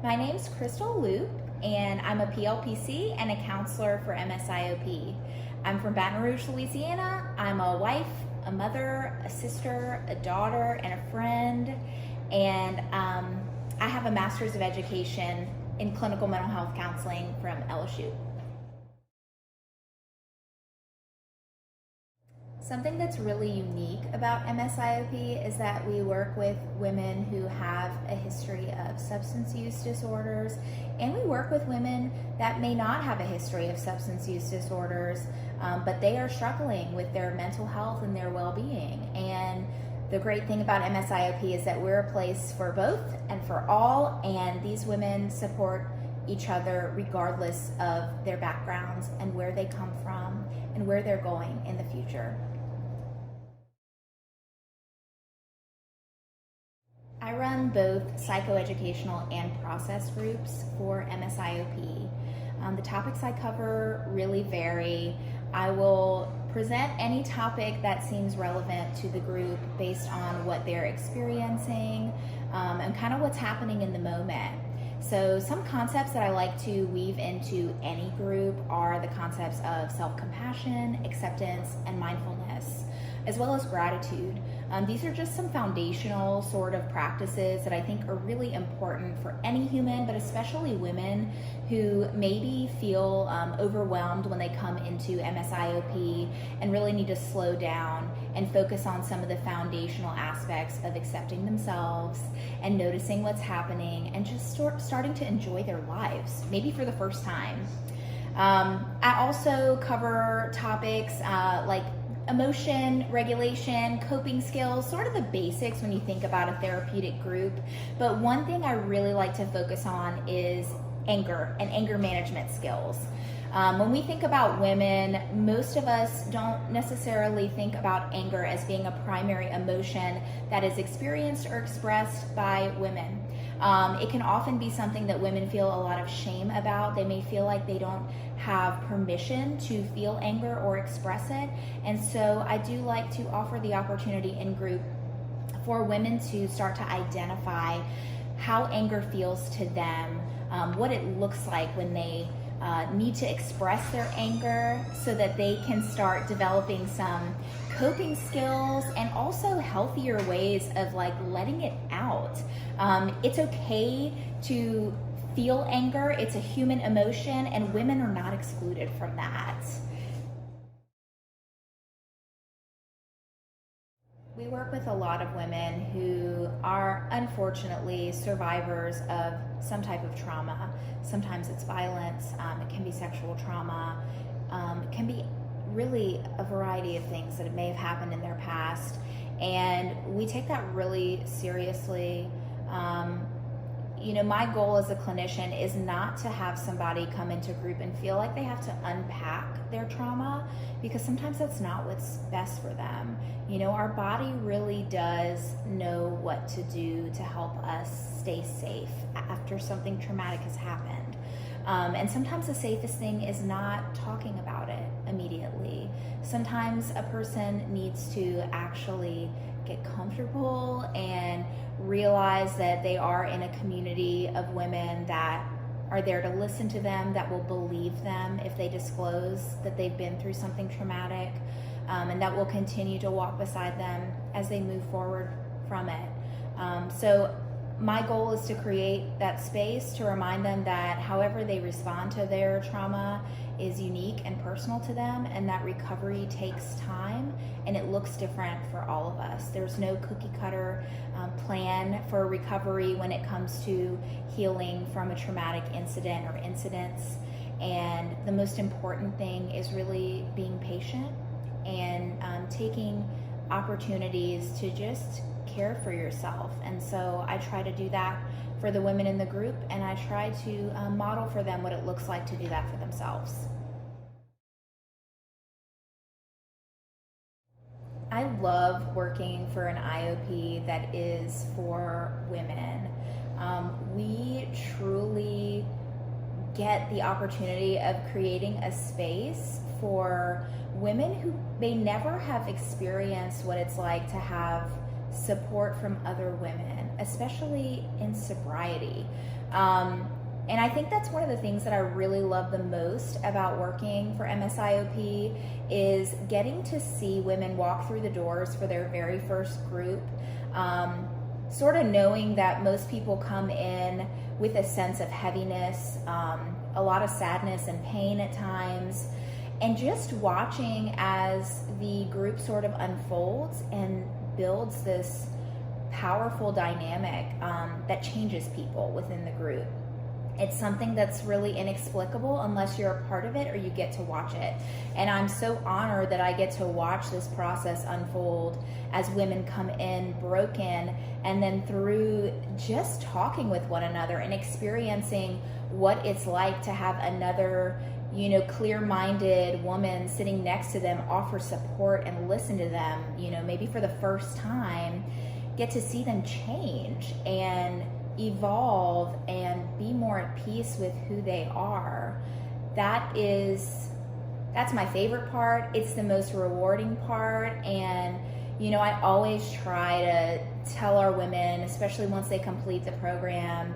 My name's Crystal Loop, and I'm a PLPC and a counselor for MSIOP. I'm from Baton Rouge, Louisiana. I'm a wife, a mother, a sister, a daughter, and a friend. And I have a master's of education in clinical mental health counseling from LSU. Something that's really unique about MSIOP is that we work with women who have a history of substance use disorders, and we work with women that may not have a history of substance use disorders, but they are struggling with their mental health and their well-being. And the great thing about MSIOP is that we're a place for both and for all, and these women support each other regardless of their backgrounds and where they come from and where they're going in the future. I run both psychoeducational and process groups for MSIOP. The topics I cover really vary. I will present any topic that seems relevant to the group based on what they're experiencing and kind of what's happening in the moment. So some concepts that I like to weave into any group are the concepts of self-compassion, acceptance, and mindfulness, as well as gratitude. These are just some foundational sort of practices that I think are really important for any human, but especially women who maybe feel overwhelmed when they come into MSIOP and really need to slow down and focus on some of the foundational aspects of accepting themselves and noticing what's happening and just starting to enjoy their lives, maybe for the first time. I also cover topics like emotion regulation, coping skills, sort of the basics when you think about a therapeutic group. But one thing I really like to focus on is anger and anger management skills. When we think about women, most of us don't necessarily think about anger as being a primary emotion that is experienced or expressed by women. It can often be something that women feel a lot of shame about. They may feel like they don't have permission to feel anger or express it. And so I do like to offer the opportunity in group for women to start to identify how anger feels to them, what it looks like when they need to express their anger so that they can start developing some coping skills and also healthier ways of like letting it out. It's okay to feel anger. It's a human emotion, and women are not excluded from that. We work with a lot of women who are unfortunately survivors of some type of trauma. Sometimes it's violence, it can be sexual trauma, it can be really a variety of things that may have happened in their past. And we take that really seriously. My goal as a clinician is not to have somebody come into group and feel like they have to unpack their trauma, because sometimes that's not what's best for them. Our body really does know what to do to help us stay safe after something traumatic has happened. And sometimes the safest thing is not talking about it immediately. Sometimes a person needs to actually get comfortable and realize that they are in a community of women that are there to listen to them, that will believe them if they disclose that they've been through something traumatic, and that will continue to walk beside them as they move forward from it. So my goal is to create that space to remind them that however they respond to their trauma is unique and personal to them, and that recovery takes time and it looks different for all of us. There's no cookie cutter plan for recovery when it comes to healing from a traumatic incident or incidents. And the most important thing is really being patient and taking opportunities to just care for yourself. And so I try to do that for the women in the group, and I try to model for them what it looks like to do that for themselves. I love working for an IOP that is for women. We truly get the opportunity of creating a space for women who may never have experienced what it's like to have support from other women, especially in sobriety. And I think that's one of the things that I really love the most about working for MSIOP is getting to see women walk through the doors for their very first group, sort of knowing that most people come in with a sense of heaviness, a lot of sadness and pain at times, and just watching as the group sort of unfolds and builds this powerful dynamic that changes people within the group. It's something that's really inexplicable unless you're a part of it or you get to watch it. And I'm so honored that I get to watch this process unfold as women come in broken, and then through just talking with one another and experiencing what it's like to have another, clear-minded woman sitting next to them offer support and listen to them, maybe for the first time, get to see them change and evolve and be more at peace with who they are. That's my favorite part. It's the most rewarding part. And I always try to tell our women, especially once they complete the program,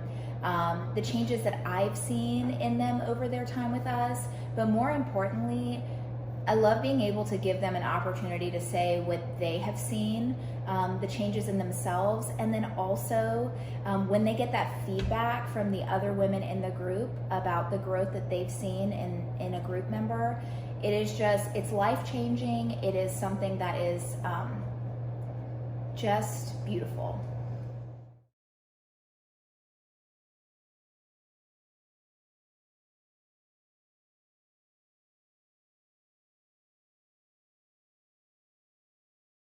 the changes that I've seen in them over their time with us. But more importantly, I love being able to give them an opportunity to say what they have seen, the changes in themselves, and then also when they get that feedback from the other women in the group about the growth that they've seen in a group member, it's life-changing. It is something that is just beautiful.